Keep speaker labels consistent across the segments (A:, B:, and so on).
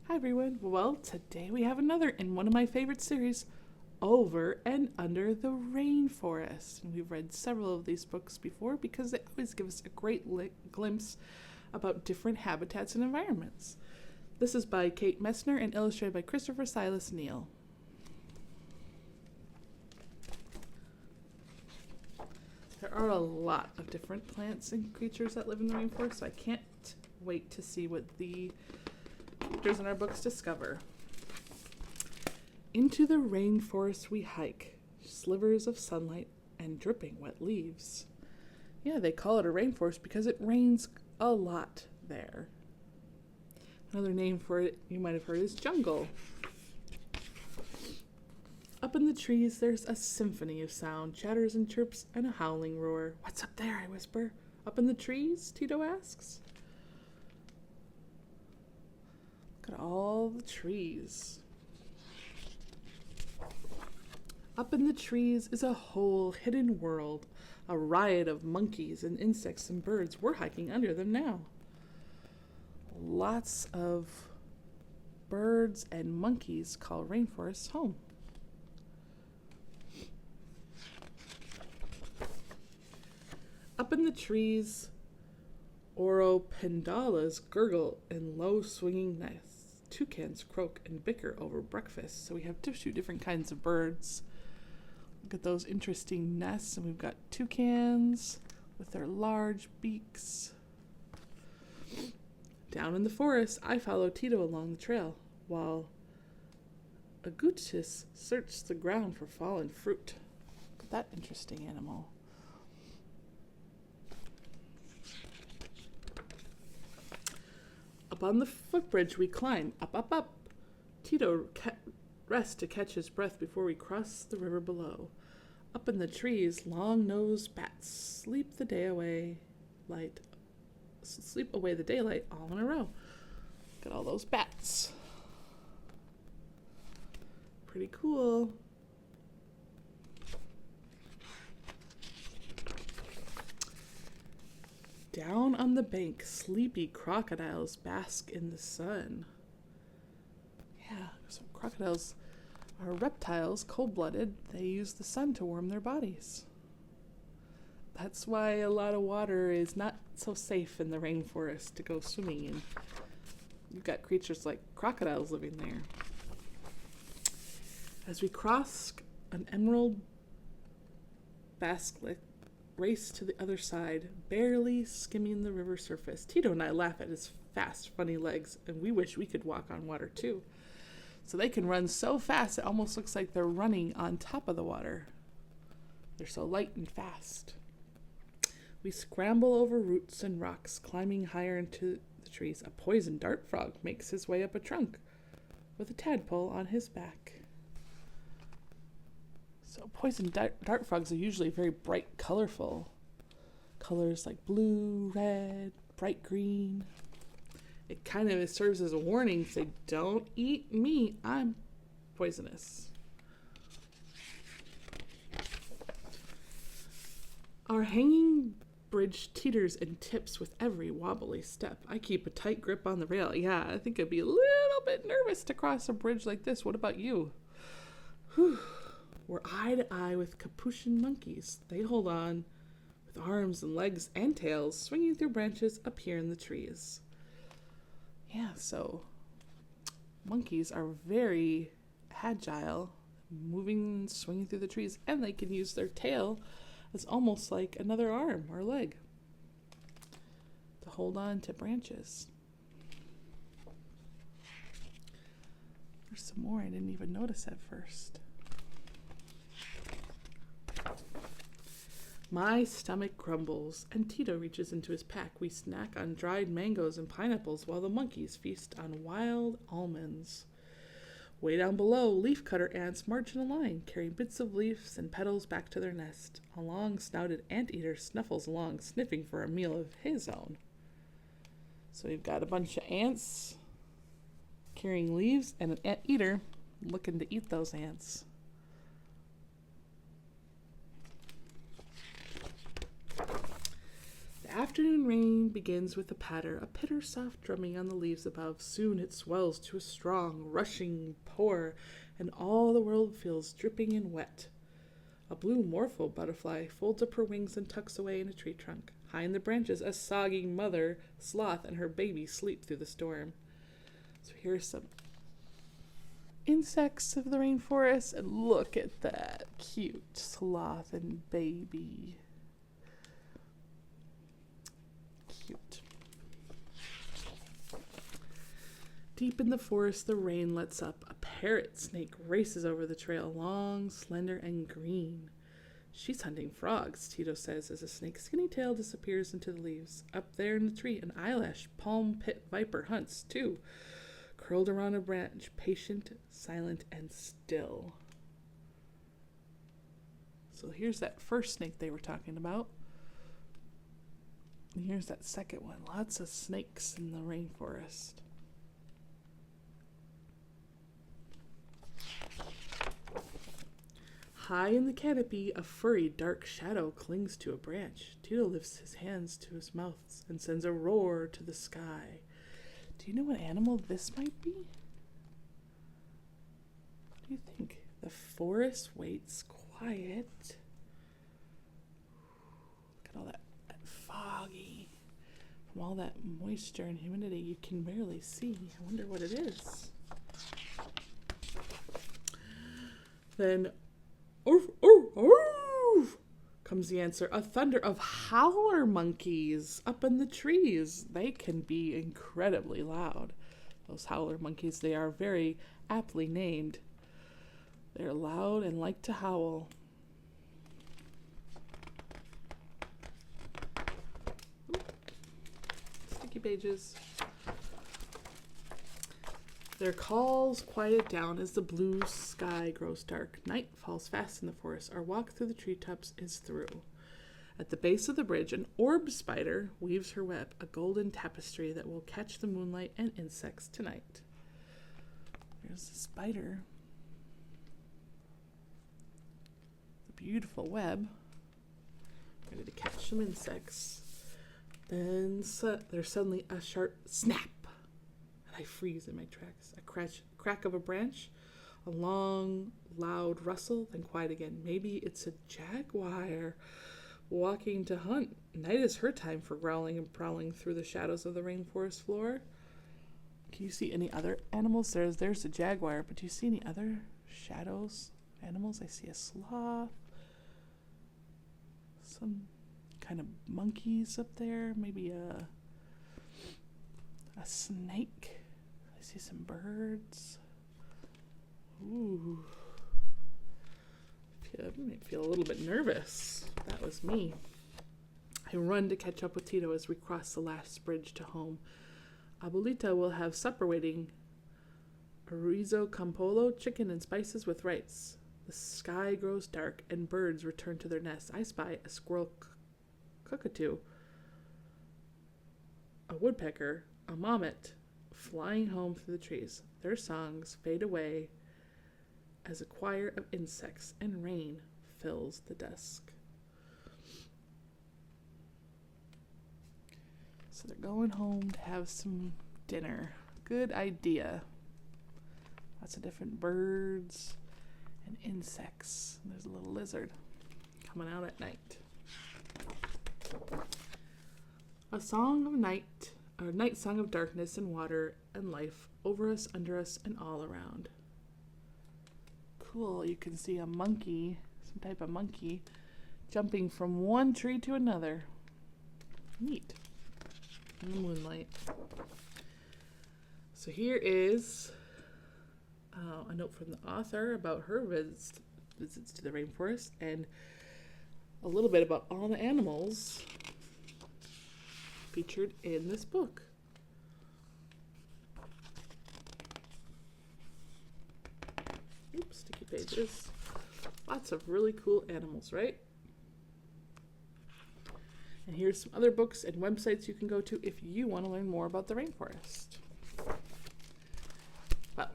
A: Hi everyone. Well, today we have another in one of my favorite series, Over and Under the Rainforest. And we've read several of these books before because they always give us a great glimpse about different habitats and environments. This is by Kate Messner and illustrated by Christopher Silas Neal. There are a lot of different plants and creatures that live in the rainforest, so I can't wait to see what the characters in our books discover. Into the rainforest we hike, slivers of sunlight and dripping wet leaves. Yeah, they call it a rainforest because it rains a lot there. Another name for it you might have heard is jungle. Up in the trees, there's a symphony of sound, chatters and chirps, and a howling roar. What's up there? I whisper. Up in the trees? Tito asks. Look at all the trees. Up in the trees is a whole hidden world, a riot of monkeys and insects and birds. We're hiking under them now. Lots of birds and monkeys call rainforests home. Up in the trees, oropendalas gurgle in low swinging nests. Toucans croak and bicker over breakfast. So we have two different kinds of birds. Look at those interesting nests. And we've got toucans with their large beaks. Down in the forest, I follow Tito along the trail, while agoutis search the ground for fallen fruit. Look at that interesting animal. Up on the footbridge we climb, up. Tito rests to catch his breath before we cross the river below. Up in the trees, long-nosed bats sleep away the daylight all in a row. Look at all those bats. Pretty cool. Down on the bank, sleepy crocodiles bask in the sun. Yeah, so crocodiles are reptiles, cold-blooded. They use the sun to warm their bodies. That's why a lot of water is not so safe in the rainforest to go swimming in. You've got creatures like crocodiles living there. As we cross an emerald basklet, race to the other side, barely skimming the river surface. Tito and I laugh at his fast, funny legs, and we wish we could walk on water too. So they can run so fast it almost looks like they're running on top of the water. They're so light and fast. We scramble over roots and rocks, climbing higher into the trees. A poison dart frog makes his way up a trunk with a tadpole on his back. So poison dart frogs are usually very bright, colorful. Colors like blue, red, bright green. It kind of serves as a warning, say, don't eat me, I'm poisonous. Our hanging bridge teeters and tips with every wobbly step. I keep a tight grip on the rail. Yeah, I think I'd be a little bit nervous to cross a bridge like this. What about you? Whew. We're eye to eye with capuchin monkeys. They hold on with arms and legs and tails swinging through branches up here in the trees. Yeah, so monkeys are very agile, moving and swinging through the trees, and they can use their tail as almost like another arm or leg to hold on to branches. There's some more I didn't even notice at first. My stomach grumbles, and Tito reaches into his pack. We snack on dried mangoes and pineapples while the monkeys feast on wild almonds. Way down below, leafcutter ants march in a line, carrying bits of leaves and petals back to their nest. A long-snouted anteater snuffles along, sniffing for a meal of his own. So we've got a bunch of ants carrying leaves and an anteater looking to eat those ants. The afternoon rain begins with a patter, a pitter soft drumming on the leaves above. Soon it swells to a strong, rushing pour, and all the world feels dripping and wet. A blue morpho butterfly folds up her wings and tucks away in a tree trunk. High in the branches, a soggy mother sloth and her baby sleep through the storm. So here's some insects of the rainforest, and look at that cute sloth and baby. Cute. Deep in the forest, the rain lets up. A parrot snake races over the trail, long, slender, and green. She's hunting frogs, Tito says as a snake's skinny tail disappears into the leaves. Up there in the tree, an eyelash palm pit viper hunts, too, curled around a branch, patient, silent, and still. So here's that first snake they were talking about. And here's that second one. Lots of snakes in the rainforest. High in the canopy, a furry, dark shadow clings to a branch. Tito lifts his hands to his mouth and sends a roar to the sky. Do you know what animal this might be? What do you think? The forest waits quiet. Look at all that foggy. From all that moisture and humidity, you can barely see. I wonder what it is. Then, oof, oof, oof, comes the answer. A thunder of howler monkeys up in the trees. They can be incredibly loud. Those howler monkeys, they are very aptly named. They're loud and like to howl. Sticky pages. Their calls quiet down as the blue sky grows dark. Night falls fast in the forest. Our walk through the treetops is through. At the base of the bridge, an orb spider weaves her web, a golden tapestry that will catch the moonlight and insects tonight. There's the spider. The beautiful web. Ready to catch some insects. Then there's suddenly a sharp snap. I freeze in my tracks. A crack of a branch, a long, loud rustle, then quiet again. Maybe it's a jaguar walking to hunt. Night is her time for growling and prowling through the shadows of the rainforest floor. Can you see any other animals? There's a jaguar, but do you see any other shadows? Animals? I see a sloth. Some kind of monkeys up there. Maybe a snake. I see some birds. Ooh. I might feel a little bit nervous. That was me. I run to catch up with Tito as we cross the last bridge to home. Abuelita will have supper waiting. Chorizo con pollo, chicken and spices with rice. The sky grows dark and birds return to their nests. I spy a squirrel cockatoo, a woodpecker, a marmot, flying home through the trees. Their songs fade away as a choir of insects and rain fills the dusk. So they're going home to have some dinner. Good idea. Lots of different birds and insects. There's a little lizard coming out at night. A song of night, or night song of darkness and water and life over us, under us, and all around. Cool, you can see a monkey, some type of monkey, jumping from one tree to another. Neat. In the moonlight. So here is a note from the author about her visits to the rainforest, and a little bit about all the animals featured in this book. Oops, sticky pages. Lots of really cool animals, right? And here's some other books and websites you can go to if you want to learn more about the rainforest. Well,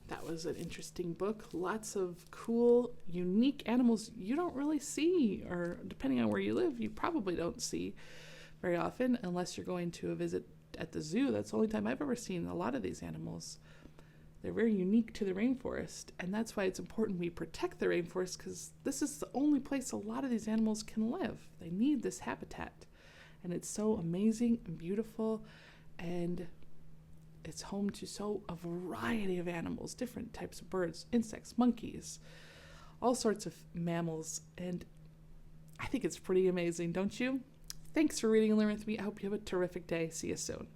A: that was an interesting book. Lots of cool, unique animals you don't really see, or depending on where you live, you probably don't see very often, unless you're going to a visit at the zoo. That's the only time I've ever seen a lot of these animals. They're very unique to the rainforest, and that's why it's important we protect the rainforest, because this is the only place a lot of these animals can live. They need this habitat, and it's so amazing and beautiful, and it's home to a variety of animals, different types of birds, insects, monkeys, all sorts of mammals, and I think it's pretty amazing, don't you? Thanks for reading and learning with me. I hope you have a terrific day. See you soon.